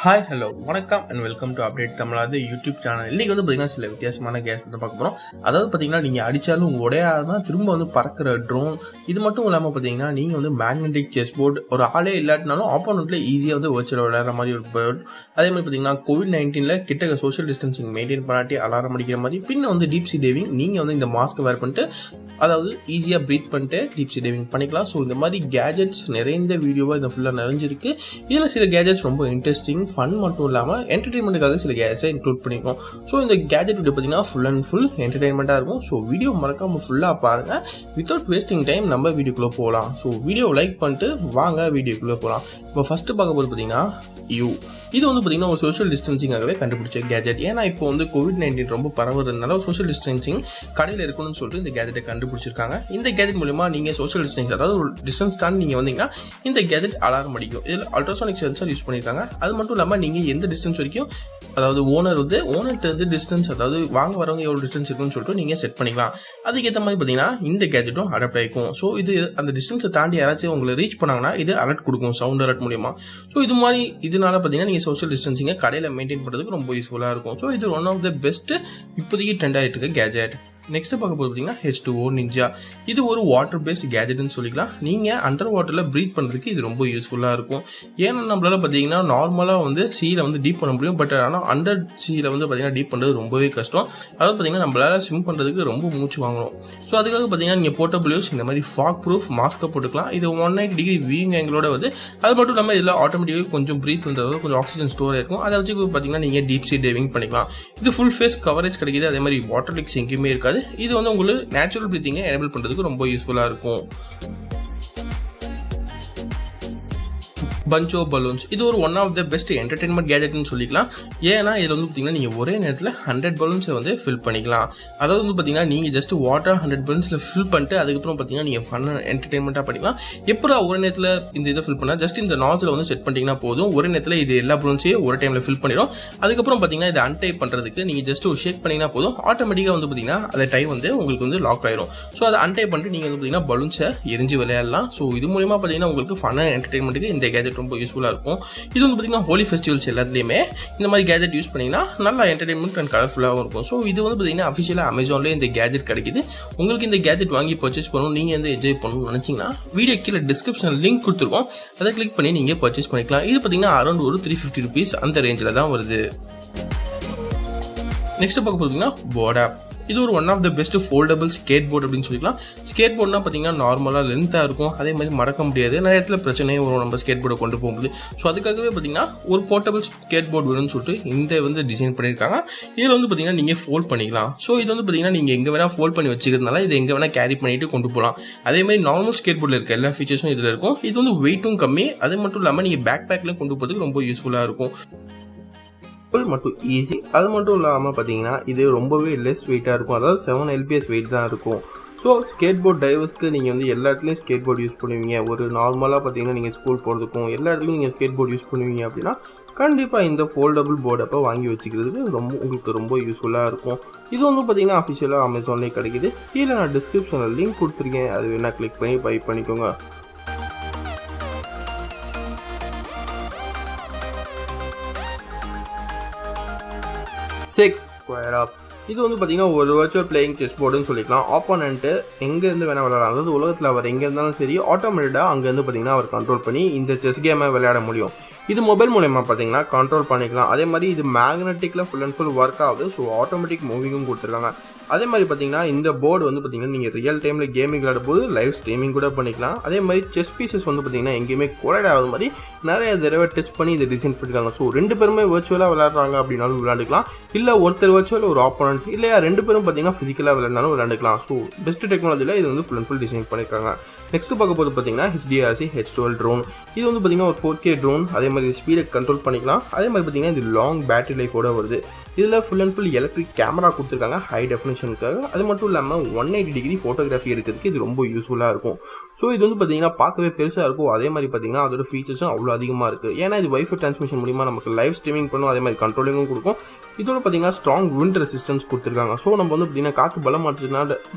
Hi hello வணக்கம் and welcome to update Tamizha YouTube channel. இன்றைக்கி பார்த்தீங்கன்னா சில வித்தியாசமான கேஸ் வந்து பார்க்க போகிறோம். அதாவது பார்த்தீங்கன்னா நீங்கள் அடித்தாலும் உடையாதான் திரும்ப பறக்கிற ட்ரோன். இது மட்டும் இல்லாமல் பார்த்தீங்கன்னா நீங்கள் மேக்னெட்டிக் செஸ் போர்டு ஒரு ஆளே இல்லாட்டினாலும் ஆப்போனண்ட்டில் ஈஸியாக வச்சுட்டு விளையாடுற மாதிரி ஒரு பேர்ட். அதே மாதிரி பார்த்தீங்கன்னா COVID-19 கிட்ட சோஷியல் டிஸ்டன்சிங் மெயின்டைன் பண்ணாட்டி அலாரம் அடிக்கிற மாதிரி பின்ன டீப் சி டைவிங் நீங்கள் இந்த மாஸ்க் வேர் பண்ணிட்டு அதாவது ஈஸியாக ப்ரீத் பண்ணிட்டு டீப் சி டைவிங் பண்ணிக்கலாம். ஸோ இந்த மாதிரி கேஜெட்ஸ் நிறைந்த வீடியோவாக இந்த ஃபுல்லாக நிறைஞ்சிருக்கு. இதில் சில கேஜெட்ஸ் ரொம்ப இன்ட்ரெஸ்டிங் ஃபன் மட்டும் இல்லாமல் என்டர்டெயின்மெண்ட்டுக்காக சில கேஜெட்ஸை இன்க்ளூட் பண்ணியிருக்கோம். ஸோ இந்த கேஜெட் வீடியோ பார்த்தீங்கன்னா ஃபுல் அண்ட் ஃபுல் என்டர்டெயின்மெண்ட்டாக இருக்கும். ஸோ வீடியோ மறக்காமல் ஃபுல்லாக பாருங்கள். வித்தவுட் வேஸ்டிங் டைம் நம்ம வீடியோக்குள்ளே போகலாம். ஸோ வீடியோ லைக் பண்ணிட்டு வாங்க வீடியோக்குள்ளே போகலாம். இப்போ ஃபஸ்ட்டு பார்க்க போது பார்த்தீங்கன்னா YEEUU. இது பார்த்தீங்கன்னா ஒரு சோஷியல் டிஸ்டன்சிங்காகவே கண்டுபிடிச்ச கேஜெட். ஏன்னா இப்போ COVID-19 ரொம்ப பரவுறதுனால சோஷியல் டிஸ்டன்சிங் கடையில் இருக்கணும்னு சொல்லிட்டு இந்த கேஜெட்டை கண்டுபிடிச்சிருக்காங்க. இந்த கேஜெட் மூலமா நீங்கள் சோஷியல் டிஸ்டன்ஸ் அதாவது ஒரு டிஸ்டன்ஸ் தான் நீங்கள் வந்தீங்கன்னா இந்த கேஜெட் அலாரம் அடிக்கும். இதில் அல்ட்ராசானிக் சென்சார் யூஸ் பண்ணியிருக்காங்க. அது மட்டும் இல்லாமல் நீங்கள் எந்த டிஸ்டன்ஸ் வரைக்கும் அதாவது ஓனர்கிட்ட டிஸ்டன்ஸ் அதாவது வாங்க வரவங்க எவ்வளோ டிஸ்டன்ஸ் இருக்குன்னு சொல்லிட்டு நீங்கள் செட் பண்ணிக்கலாம். அதுக்கேற்ற மாதிரி பார்த்தீங்கன்னா இந்த கேஜெட்டும் அடாப்ட் ஆகிக்கும். ஸோ இது அந்த டிஸ்டன்ஸை தாண்டி யாராச்சும் உங்களை ரீச் பண்ணாங்கன்னா இது அலர்ட் கொடுக்கும் சவுண்ட் அலர்ட் மூலியமா. ஸோ இது மாதிரி இதனால பார்த்தீங்கன்னா நீங்கள் சோஷியல் டிஸ்டன்சிங்கை கடையில் மெயின்டைன் பண்ணுறதுக்கு ரொம்ப யூஸ்ஃபுல்லாக இருக்கும். ஸோ இது ஒன் ஆஃப் த பெஸ்ட் இப்போதைக்கு ட்ரெண்ட் ஆகிட்டு இருக்க கேஜெட். நெக்ஸ்ட் பார்க்க போது பார்த்தீங்கன்னா H20 NINJA. இது ஒரு வாட்டர் பேஸ்ட் கேஜெட்னு சொல்லிக்கலாம். நீங்கள் அண்டர் வாட்டரில் ப்ரீத் பண்ணுறதுக்கு இது ரொம்ப யூஸ்ஃபுல்லாக இருக்கும். ஏன்னா நம்மளால பார்த்தீங்கன்னா நார்மலாக சீயில் டீப் பண்ண முடியும். பட் ஆனால் அண்டர் சீயில் பார்த்தீங்கன்னா டீப் பண்ணுறது ரொம்பவே கஷ்டம். அதாவது பார்த்தீங்கன்னா நம்மளால ஸ்விம் பண்ணுறதுக்கு ரொம்ப மூச்சு வாங்கணும். ஸோ அதுக்காக பார்த்தீங்கன்னா நீங்கள் போர்ட்டபிள் யூஸ் இந்த மாதிரி ஃபாக் ப்ரூஃப் மாஸ்க்கை போட்டுக்கலாம். இது 190 டிகிரி வியூயிங் ஆங்கிளோட அது மட்டும் இல்லாமல் இதில் ஆட்டோமேட்டிக்காக கொஞ்சம் ப்ரீத் பண்ணுறது கொஞ்சம் ஆக்சிஜன் ஸ்டோர் இருக்கும். அதை வச்சு பார்த்தீங்கன்னா நீங்கள் டீப் சி டைவிங் பண்ணிக்கலாம். இது ஃபுல் ஃபேஸ் கவரேஜ் கிடைக்கிது. அதே மாதிரி வாட்டர் லீக்ஸ் எங்கேயுமே இருக்காது. இது உங்களுக்கு நேச்சுரல் பிரீத்திங்கை எனேபிள் பண்றதுக்கு ரொம்ப யூஸ்ஃபுல்லா இருக்கும். Punch of balloons. இது ஒரு one of the best entertainment கேஜெட்னு சொல்லிக்கலாம். ஏன்னா இதில் பார்த்தீங்கன்னா நீங்கள் ஒரே நேரத்தில் 100 பலூன்ஸை ஃபில் பண்ணிக்கலாம். அதாவது பார்த்தீங்கன்னா நீங்கள் ஜஸ்ட் வாட்டர் 100 பலூன்ஸில் ஃபில் பண்ணிட்டு அதுக்கப்புறம் பார்த்தீங்கன்னா நீங்கள் ஃபன் என்டர்டெயின்மெண்ட்டாக பண்ணிக்கலாம். எப்போ ஒரு நேரத்தில் இந்த இதை ஃபில் பண்ணால் ஜஸ்ட் இந்த நாசில் செட் பண்ணிட்டீங்கன்னா போதும். ஒரு நேரத்தில் இது எல்லா பலூன்ஸையும் ஒரு டைமில் ஃபில் பண்ணிடும். அதுக்கப்புறம் பார்த்தீங்கன்னா இதை அன்டைப் பண்ணுறதுக்கு நீங்கள் ஜஸ்ட் ஒரு ஷேக் பண்ணிங்கன்னா போதும். ஆட்டோமேட்டிக்காக பார்த்தீங்கன்னா அந்த டைம் உங்களுக்கு லாக் ஆயிடும். ஸோ அதை அன்டைப் பண்ணிட்டு நீங்கள் பார்த்தீங்கன்னா பலூன்ஸை எரிஞ்சு விளையாடலாம். ஸோ இது மூலமா பார்த்தீங்கன்னா உங்களுக்கு ஃபன் என்டர்டெயின்மெண்ட்டுக்கு இந்த கேஜெட் ரொம்ப யூஸ்ஃபுல்லாக இருக்கும். இது பார்த்தீங்கன்னா ஹோலி ஃபெஸ்டிவல்ஸ் எல்லாத்துலேயுமே இந்த மாதிரி கேஜெட் யூஸ் பண்ணிங்கன்னா நல்லா என்டர்டெயின்மெண்ட் அண்ட் கலர்ஃபுல்லாகவும் இருக்கும். ஸோ இது பார்த்தீங்கன்னா அஃபிஷியலாக அமேசான்லேயே இந்த கேஜெட் கிடைக்குது. உங்களுக்கு இந்த கேஜெட் வாங்கி பர்ச்சேஸ் பண்ணணும், நீங்கள் என்ஜாய் பண்ணணும்னு நினச்சிங்கன்னா வீடியோ கீழே டிஸ்கிரிப்ஷன் லிங்க் கொடுத்துருக்கோம். அதை கிளிக் பண்ணி நீங்கள் பர்ச்சேஸ் பண்ணிக்கலாம். இது பார்த்தீங்கன்னா அரௌண்ட் ஒரு 350 rupees அந்த ரேஞ்சில் தான் வருது. நெக்ஸ்ட் பார்க்க போகிறீங்கன்னா போர்ட் ஆப். இது ஒரு one of the best foldable skateboard அப்படின்னு சொல்லிக்கலாம். ஸ்கேட் போர்டுனா பார்த்தீங்கன்னா நார்மலாக லென்த்தாக இருக்கும். அதே மாதிரி மறக்க முடியாது. நிறைய இடத்துல பிரச்சனையும் வரும் நம்ம ஸ்கேட் போர்டை கொண்டு போகும்போது. ஸோ அதுக்காகவே பார்த்தீங்கன்னா ஒரு போர்ட்டபிள் ஸ்கேட் போர்டு வேணும்னு சொல்லிட்டு இந்த டிசைன் பண்ணியிருக்காங்க. இதில் பார்த்தீங்கன்னா நீங்கள் ஃபோல்ட் பண்ணிக்கலாம். ஸோ இது பார்த்தீங்கன்னா நீங்கள் எங்கே வேணால் ஃபோல்ட் பண்ணி வச்சுக்கிறதுனால இது எங்கே வேணால் கேரி பண்ணிட்டு கொண்டு போகலாம். அதே மாதிரி நார்மல் ஸ்கேட் போர்டில் இருக்க எல்லா ஃபீச்சர்ஸும் இதில் இருக்கும். இது வெயிட்டும் கம்மி. அது மட்டும் இல்லாமல் நீங்கள் பேக் பேக்கில் கொண்டு போகிறதுக்கு ரொம்ப யூஸ்ஃபுல்லாக இருக்கும். மட்டும் ஈஸி. அது மட்டும் இல்லாமல் பார்த்தீங்கன்னா இது ரொம்பவே லெஸ் வெயிட்டாக இருக்கும். அதாவது 7 lbs வெயிட் தான் இருக்கும். ஸோ ஸ்கேட் போர்ட் டைவர்ஸ்க்கு நீங்கள் எல்லா இடத்துலையும் ஸ்கேட் போர்டு யூஸ் பண்ணுவீங்க. ஒரு நார்மலாக பார்த்தீங்கன்னா நீங்கள் ஸ்கூல் போகிறதுக்கும் எல்லா இடத்துலையும் நீங்கள் ஸ்கேட் போர்டு யூஸ் பண்ணுவீங்க அப்படின்னா கண்டிப்பாக இந்த ஃபோல்டபுள் போர்டு அப்போ வாங்கி வச்சுக்கிறதுக்கு உங்களுக்கு ரொம்ப யூஸ்ஃபுல்லாக இருக்கும். இது பார்த்தீங்கன்னா அஃபிஷியலாக அமேசான்லேயே கிடைக்குது. கீழே நான் டிஸ்கிரிப்ஷனில் லிங்க் கொடுத்துருக்கேன். அது வேணால் கிளிக் பண்ணி பை பண்ணிக்கோங்க. Square off. இது பார்த்தீங்கன்னா ஒரு வர்ச்சுவல் பிளேயிங் செஸ் போர்டுன்னு சொல்லிக்கலாம். ஆப்போனண்ட்டு எங்கேருந்து வேணால் விளையாடலாம். அதாவது உலகத்தில் அவர் எங்கே இருந்தாலும் சரி ஆட்டோமேட்டிக்காக அங்கேருந்து பார்த்தீங்கன்னா அவர் கண்ட்ரோல் பண்ணி இந்த செஸ் கேமை விளையாட முடியும். இது மொபைல் மூலமா பார்த்தீங்கன்னா கண்ட்ரோல் பண்ணிக்கலாம். அதே மாதிரி இது மேக்னெட்டிக்கில் ஃபுல் அண்ட் ஃபுல் ஒர்க் ஆகுது. ஸோ ஆட்டோமேட்டிக் மூவிங்கும் கொடுத்துருக்காங்க. அதே மாதிரி பார்த்தீங்கன்னா இந்த போர்டு பார்த்தீங்கன்னா நீங்கள் ரியல் டைமில் கேமிங் விளையாடும் போது லைவ் ஸ்ட்ரீமிங் கூட பண்ணிக்கலாம். அதே மாதிரி செஸ் பீசஸ் பார்த்தீங்கன்னா எங்கேயுமே கொலைட் ஆகாத மாதிரி நிறைய தடவை டெஸ்ட் பண்ணி இதை டிசைன் பண்ணியிருக்காங்க. ஸோ 2 பேருமே வர்ச்சுவலாக விளையாடுறாங்க அப்படின்னாலும் விளையாண்டுக்கலாம். இல்லை ஒருத்தர் வர்ச்சுவல் ஒரு ஆப்போனன்ட் இல்லையா 2 பேரும் பார்த்தீங்கன்னா ஃபிசிக்கலாக விளையாடினாலும் விளையாண்டுக்கலாம். ஸோ பெஸ்ட் டெக்னாலஜியில் இது ஃபுல் அண்ட் ஃபுல் டிசைன் பண்ணியிருக்காங்க. நெக்ஸ்ட் பார்க்க போது பார்த்தீங்கன்னா HDRC H12 ட்ரோன். இது பார்த்தீங்கன்னா ஒரு 4K ட்ரோன். அதே மாதிரி ஸ்பீடை கண்ட்ரோல் பண்ணிக்கலாம். அதே மாதிரி பார்த்தீங்கன்னா இது லாங் பேட்டரி லைஃபோட வருது. இதில் full and full electric camera கொடுத்துருக்காங்க ஹை டெஃபினிஷனுக்காக. அது மட்டும் இல்லாமல் 180 டிகிரி ஃபோட்டோகிராஃபி எடுக்கிறதுக்கு இது ரொம்ப யூஸ்ஃபுல்லாக இருக்கும். ஸோ இது பார்த்தீங்கன்னா பார்க்கவே பெருசாக இருக்கும். அதே மாதிரி பார்த்தீங்கன்னா அதோட ஃபீச்சர்ஸும் அவ்வளோ அதிகமாக இருக்குது. ஏன்னா இது வைஃபை டிரான்ஸ்மிஷன் மூலிமா நமக்கு லைவ் ஸ்ட்ரீமிங் பண்ணும். அதே மாதிரி கண்ட்ரோலிங்கும் கொடுக்கும். இதோட பார்த்தீங்கன்னா ஸ்ட்ராங் விண்ட் ரெசிஸ்டன்ஸ் கொடுத்துருக்காங்க. ஸோ நம்ம வந்து பார்த்தீங்கன்னா காற்று பலம் மாற்றுச்சுன்னா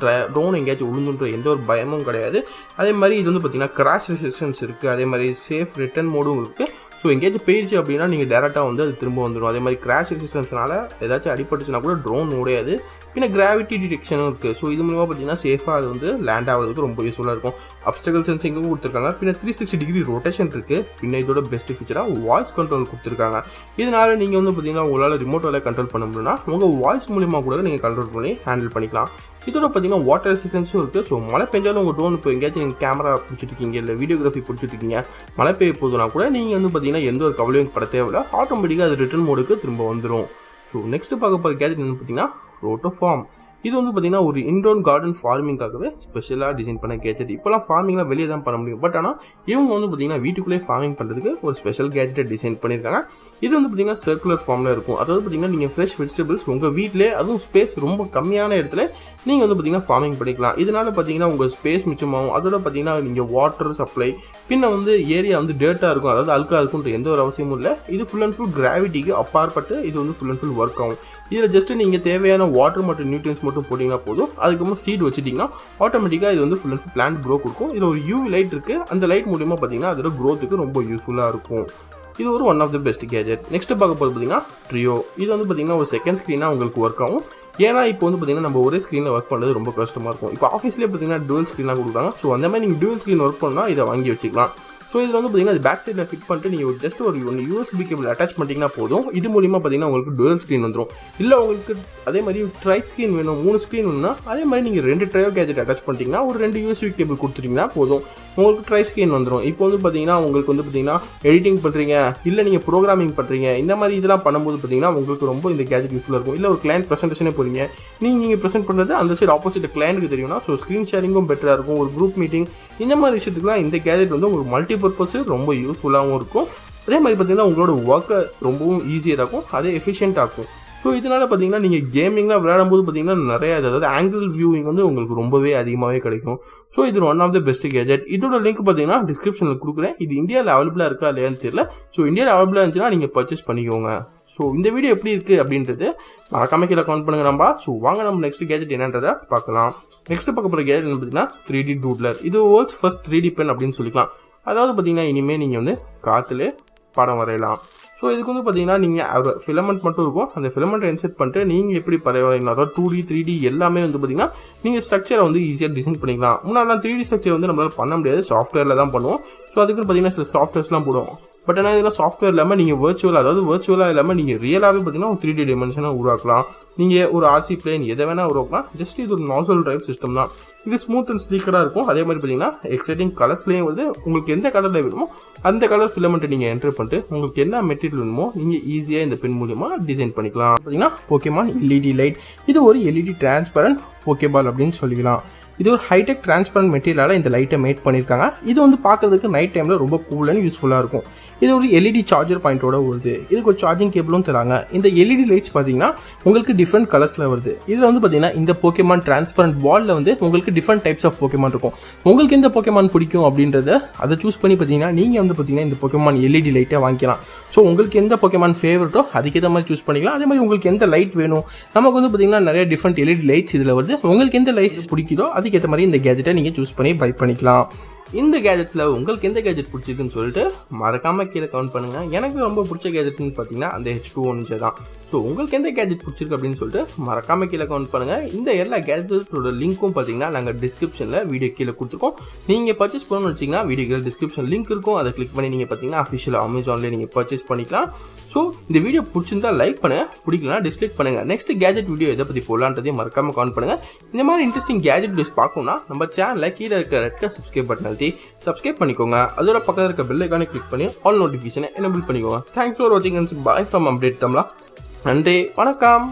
ட்ரோன் எங்கேயாச்சும் விழுந்துன்ற எந்த ஒரு பயமும் கிடையாது. அதே மாதிரி இது வந்து பார்த்தீங்கன்னா கிராஷ் ரெசிஸ்டன்ஸ் இருக்குது. அதே மாதிரி சேஃப் ரிட்டர்ன் மோடும் இருக்குது. ஸோ எங்கேயாச்சும் போயிடுச்சு அப்படின்னா நீங்கள் டேரெக்டாக வந்து அது திரும்ப வந்துடும். அதே மாதிரி கிராஷ் ரெசிஸ்டன்ஸ்னால ஏதாச்சும் அடிபட்டுச்சுன்னா கூட ட்ரோன் உடையாது. பின்ன கிராவிட்டி டிடெக்ஷனும் இருக்குது. ஸோ இது மூலமாக பார்த்தீங்கன்னா சேஃபாக அது வந்து லேண்ட் ஆகிறதுக்கு ரொம்ப யூஸ்ஃபுல்லாக இருக்கும். அப்ஸ்டக்கிள் சென்சிங்கும் கொடுத்துருக்காங்க. பின்ன 360 டிகிரி ரொட்டேஷன் இருக்குது. பின்ன இதோட பெஸ்ட் ஃபீச்சராக வாய்ஸ் கண்ட்ரோல் கொடுத்துருக்காங்க. இதனால் நீங்கள் வந்து பார்த்தீங்கன்னா உங்களால் ரிமோட் வேலை கண்ட்ரோல் பண்ண முடியும்னா உங்கள் வாய்ஸ் மூலியமாக கூட நீங்கள் கண்ட்ரோல் பண்ணி ஹேண்டில் பண்ணிக்கலாம். இதோட பார்த்தீங்கன்னா வாட்டர் ரெசிஸ்டன்ஸும் இருக்குது. ஸோ மழை பெஞ்சாலும் உங்கள் ட்ரோன் இப்போ எங்கேயாச்சும் நீங்கள் கேமரா பிடிச்சிட்டு இருக்கீங்க, இல்லை வீடியோகிராஃபி பிடிச்சிட்டு இருக்கீங்க, மழை பெய்ய போதுனா கூட நீங்கள் வந்து பார்த்தீங்கன்னா எந்த ஒரு கவலையும் பட தேவையில்லை. ஆட்டோமேட்டிக்காக அது ரிட்டர்ன் மோடுக்கு திரும்ப வந்துடும். ஸோ நெக்ஸ்ட் பார்க்க போகிற கேஜெட் என்னன்னு பார்த்தீங்கன்னா ரோட்டோ ஃபார்ம். இது வந்து பார்த்தீங்கன்னா ஒரு இன்டோர் கார்டன் ஃபார்மிங்காகவே ஸ்பெஷலாக டிசைன் பண்ண கேஜெட். இப்போலாம் ஃபார்மிங்லாம் வெளியே தான் பண்ண முடியும். பட் ஆனால் இவங்க வந்து பார்த்தீங்கன்னா வீட்டுக்குள்ளே ஃபார்மிங் பண்ணுறதுக்கு ஒரு ஸ்பெஷல் கேஜெட்டை டிசைன் பண்ணியிருக்காங்க. இது வந்து பார்த்தீங்கன்னா சர்க்குலர் ஃபார்மில் இருக்கும். அதாவது பார்த்தீங்கன்னா நீங்கள் ஃப்ரெஷ் வெஜிடபிள்ஸ் உங்கள் வீட்டிலே, அதுவும் ஸ்பேஸ் ரொம்ப கம்மியான இடத்துல நீங்கள் வந்து பார்த்தீங்கன்னா ஃபார்மிங் பண்ணிக்கலாம். இதனால் பார்த்தீங்கன்னா உங்கள் ஸ்பேஸ் மிச்சமாகும். அதோட பார்த்தீங்கன்னா நீங்கள் வாட்டர் சப்ளை, பின்ன வந்து ஏரியா வந்து டேர்ட்டாக இருக்கும், அதாவது அழுக்காக இருக்குன்ற எந்த ஒரு அவசியமும் இல்லை. இது ஃபுல் அண்ட் ஃபுல் கிராவிட்டிக்கு அப்பாற்பட்டு இது வந்து ஃபுல் அண்ட் ஃபுல் ஒர்க் ஆகும். இதில் ஜஸ்ட் நீங்கள் தேவையான வாட்டர் மற்றும் நியூட்ரியன்ஸ் மட்டும் போட்டிங்கன்னா போதும். அதுக்கப்புறம் சீட் வச்சுட்டிங்கன்னா ஆட்டோமேட்டிக்காக இது வந்து full and full plant grow கொடுக்கும். இதில் ஒரு யூவி லைட் இருக்குது. அந்த லைட் மூலியமாக பார்த்தீங்கன்னா அதோட க்ரோத்துக்கு ரொம்ப யூஸ்ஃபுல்லாக இருக்கும். இது ஒரு one of the best gadget. Next பார்க்க போகிறது பார்த்தீங்கன்னா ட்ரியோ. இது வந்து பார்த்தீங்கன்னா ஒரு செகண்ட் ஸ்க்ரீனாக உங்களுக்கு ஒர்க் ஆகும். ஏன்னா இப்போ வந்து பார்த்தீங்கன்னா நம்ம ஒரே ஸ்க்ரீனில் ஒர்க் பண்ணுறது ரொம்ப கஷ்டமாக இருக்கும். இப்போ ஆஃபீஸ்லேயே பார்த்தீங்கன்னா டுவல் ஸ்க்ரீனாக கொடுக்குறாங்க. ஸோ அந்த மாதிரி நீங்கள் டுவல் ஸ்க்ரீன் ஒர்க் பண்ணால் இதை வாங்கி வச்சுக்கலாம். ஸோ இதில் வந்து பார்த்தீங்கன்னா அது பேக் சைடில் ஃபிட் பண்ணிட்டு நீங்கள் ஜஸ்ட் ஒரு யூஎஸ்பி கேபிள் அட்டாச் பண்ணிட்டீங்கன்னா போதும். இது மூலிமா பார்த்தீங்கன்னா உங்களுக்கு டுவல் ஸ்க்ரீன் வந்துடும். இல்லை உங்களுக்கு அதே மாதிரி ட்ரை ஸ்க்ரீன் வேணும், 3 ஸ்க்ரீன் வேணும்னா அதே மாதிரி நீங்கள் 2 ட்ரையோ கேஜெட் அட்டாச் பண்ணிட்டீங்கன்னா ஒரு 2 யூஎஸ்பி கேபிள் கொடுத்துட்டிங்கன்னா போதும், உங்களுக்கு ட்ரை ஸ்க்ரீன் வந்துடும். இப்போ வந்து பார்த்தீங்கன்னா உங்களுக்கு வந்து பார்த்தீங்கன்னா எடிட்டிங் பண்ணுறீங்க, இல்லை நீங்கள் ப்ரோக்ராமிங் பண்ணுறீங்க, இந்த மாதிரி இதெல்லாம் பண்ணும்போது பார்த்தீங்கன்னா உங்களுக்கு ரொம்ப இந்த கேஜெட் யூஸ்ஃபுல்லாக இருக்கும். இல்லை ஒரு கிளைண்ட் ப்ரெசென்டேஷனே போகிறீங்க, நீங்கள் ப்ரெசென்ட் பண்ணுறது அந்த சைடு ஆப்போசிட் கிளைண்ட்டுக்கு தெரியும்னா ஸோ ஸ்க்ரீன் ஷேரிங்கும் பெட்டராக இருக்கும். ஒரு குரூப் மீட்டிங் இந்த மாதிரி விஷயத்துக்குலாம் இந்த கேஜெட் வந்து உங்களுக்கு மல்டி பர்பஸ் ரொம்ப யூஸ்ஃபுல்லாகவும் இருக்கும். அதே மாதிரி பார்த்தீங்கன்னா உங்களோட ஒர்க்கை ரொம்பவும் ஈஸியாக இருக்கும், அதே எஃபிஷியண்ட்டாக இருக்கும். ஸோ இதனால் பார்த்தீங்கன்னா நீங்கள் கேமிங்லாம் விளையாடும்போது பார்த்தீங்கன்னா நிறைய அதாவது ஆங்கிள் வியூவிங் வந்து உங்களுக்கு ரொம்பவே அதிகமாகவே கிடைக்கும். ஸோ இது one of the best gadget. இதோட லிங்க் பார்த்தீங்கன்னா டிஸ்கிரிப்ஷனில் கொடுக்குறேன். இது இந்தியாவில் அவைலபிளாக இருக்கா இல்லையான்னு தெரியல. ஸோ இந்தியாவில் அவைலபிளாக இருந்துச்சுன்னா நீங்கள் பர்ச்சேஸ் பண்ணிக்கோங்க. ஸோ இந்த வீடியோ எப்படி இருக்குது அப்படின்றது மறக்காம கீழே கமெண்ட் பண்ணுங்க நம்பா. ஸோ வாங்க நம்ம நெக்ஸ்ட் கேஜெட் என்னன்றதை பார்க்கலாம். நெக்ஸ்ட் பார்க்க போகிற கேஜெட் என்ன பார்த்தீங்கன்னா 3D டூட்லர். இது வேர்ல்ட்ஸ் ஃபர்ஸ்ட் 3D பென் அப்படின்னு சொல்லிக்கலாம். அதாவது பார்த்தீங்கன்னா இனிமேல் நீங்கள் வந்து காற்றுல படம் வரையலாம். ஸோ இதுக்கு வந்து பார்த்தீங்கன்னா நீங்கள் ஃபிலமெண்ட் மட்டும் இருக்கும். அந்த ஃபிலமெண்ட்டை இன்செர்ட் பண்ணிட்டு நீங்கள் எப்படி வரையலாம், அதாவது 2D 3D எல்லாமே வந்து பார்த்தீங்கன்னா நீங்கள் ஸ்ட்ரக்சரை வந்து ஈஸியாக டிசைன் பண்ணிக்கலாம். முன்னாடி 3D ஸ்ட்ரக்சர் வந்து நம்மளால் பண்ண முடியாது, சாஃப்ட்வேரில் தான் பண்ணுவோம். ஸோ அதுக்குன்னு பார்த்தீங்கன்னா சில சாஃப்ட்வேர்ஸ்லாம் போடுவோம். பட் ஆனால் இதெல்லாம் சாஃப்ட்வேர் இல்லாமல் நீங்கள் வர்ச்சுவலாக இல்லாமல் நீங்கள் ரியலாகவே பார்த்தீங்கன்னா ஒரு 3D டைமென்ஷனாக உருவாக்கலாம். நீங்கள் ஒரு RC பிளேன் எதை வேணால் உருவாக்கலாம். ஜஸ்ட் இது ஒரு நாசல் டிரைவ் சிஸ்டம் தான். இது ஸ்மூத் அண்ட் ஸ்லீக்கராக இருக்கும். அதே மாதிரி பார்த்தீங்கன்னா எக்ஸைட்டிங் கலர்ஸ்லேயும் வந்து உங்களுக்கு எந்த கலரில் வேணுமோ அந்த கலர் ஃபிலமெண்ட்டை நீங்கள் என்ட்ரு பண்ணிட்டு உங்களுக்கு என்ன மெட்டீரியல் வேணுமோ நீங்கள் ஈஸியாக இந்த பென் மூலியமாக டிசைன் பண்ணிக்கலாம். பார்த்தீங்கன்னா போகேமான் LED லைட். இது ஒரு LED டிரான்ஸ்பரண்ட் போகேபால் அப்படின்னு சொல்லிக்கலாம். இது ஒரு ஹைடெக் டிரான்ஸ்பரண்ட் மெட்டீரியலால் இந்த லைட்டை மேட் பண்ணியிருக்காங்க. இது வந்து பார்க்குறதுக்கு நைட் டைமில் ரொம்ப கூல் அண்ட் யூஸ்ஃபுல்லாக இருக்கும். இது ஒரு LED சார்ஜர் பாயிண்டோட வருது. இதுக்கு ஒரு சார்ஜிங் கேபிளும் தராங்க. இந்த LED லைட்ஸ் பார்த்தீங்கன்னா உங்களுக்கு டிஃப்ரெண்ட் கலர்ஸில் வருது. இதில் வந்து பார்த்தீங்கன்னா இந்த போகேமான் டிரான்ஸ்பரண்ட் பாலில் வந்து உங்களுக்கு டிஃப்ரெண்ட் டைப்ஸ் ஆஃப் போகேமான் இருக்கும். உங்களுக்கு எந்த போகேமான் பிடிக்கும் அப்படின்றத அதை சூஸ் பண்ணி பார்த்தீங்கன்னா நீங்கள் வந்து பார்த்தீங்கன்னா இந்த போகேமான் LED லைட்டை வாங்கிக்கலாம். ஸோ உங்களுக்கு எந்த போகேமான் ஃபேவரட்டோ அதுக்கேற்ற மாதிரி சூஸ் பண்ணிக்கலாம். அதே மாதிரி உங்களுக்கு எந்த லைட் வேணும், நமக்கு வந்து பார்த்தீங்கன்னா நிறைய டிஃப்ரெண்ட் LED லைட்ஸ் இதில் வருது. உங்களுக்கு எந்த லைட்ஸ் பிடிக்குதோ அதுக்கேற்ற மாதிரி இந்த கேஜெட்டை நீங்கள் சூஸ் பண்ணி பை பண்ணிக்கலாம். இந்த கேஜெட்ஸில் உங்களுக்கு எந்த கேஜெட் பிடிச்சிருக்குன்னு சொல்லிட்டு மறக்காமல் கீழே கமெண்ட் பண்ணுங்கள். எனக்கு ரொம்ப பிடிச்ச கேஜெட்னு பார்த்தீங்கன்னா அந்த H20 NINJA தான். ஸோ உங்களுக்கு எந்த கேஜெட் பிடிச்சிருக்கு அப்படின்னு சொல்லிட்டு மறக்காமல் கீழே கமெண்ட் பண்ணுங்கள். இந்த எல்லா கேஜெட்ஸோட லிங்க்கும் பார்த்தீங்கன்னா நாங்கள் டிஸ்கிரிப்ஷனில் வீடியோ கீழே கொடுத்துருக்கோம். நீங்கள் பர்ச்சேஸ் பண்ணணும்னு வச்சிங்கன்னா வீடியோ கீழே டிஸ்கிரிப்ஷன் லிங்க் இருக்கும். அதை கிளிக் பண்ணி நீங்கள் பார்த்தீங்கன்னா அஃபிஷியல் அமேசான்லேயே நீங்கள் பர்ச்சேஸ் பண்ணிக்கலாம். ஸோ இந்த வீடியோ பிடிச்சிருந்தா லைக் பண்ணுங்கள், பிடிக்கலனா டிஸ்லைக் பண்ணுங்கள். நெக்ஸ்ட் கேஜெட் வீடியோ எதை பற்றி போடலான்றதையும் மறக்காமல் கமெண்ட் பண்ணுங்கள். இந்த மாதிரி இன்ட்ரெஸ்டிங் கேஜெட் வீடியோஸ் பார்க்கணும்னா நம்ம சேனலில் கீழே இருக்க ரெட் கலர் சப்ஸ்கிரைப் பட்டன் அழுத்தி சப்ஸ்கிரைப் பண்ணிக்கோங்க. அதோட பக்கத்தில் இருக்க பெல் ஐகானை கிளிக் பண்ணி ஆல் நோட்டிஃபிகேஷனை எனேபிள் பண்ணிக்கோங்க. தேங்க்ஸ் ஃபார் வாட்சிங் அண்ட் பை ஃப்ரம் அப்டேட் தமிழா. நன்றி, வணக்கம்.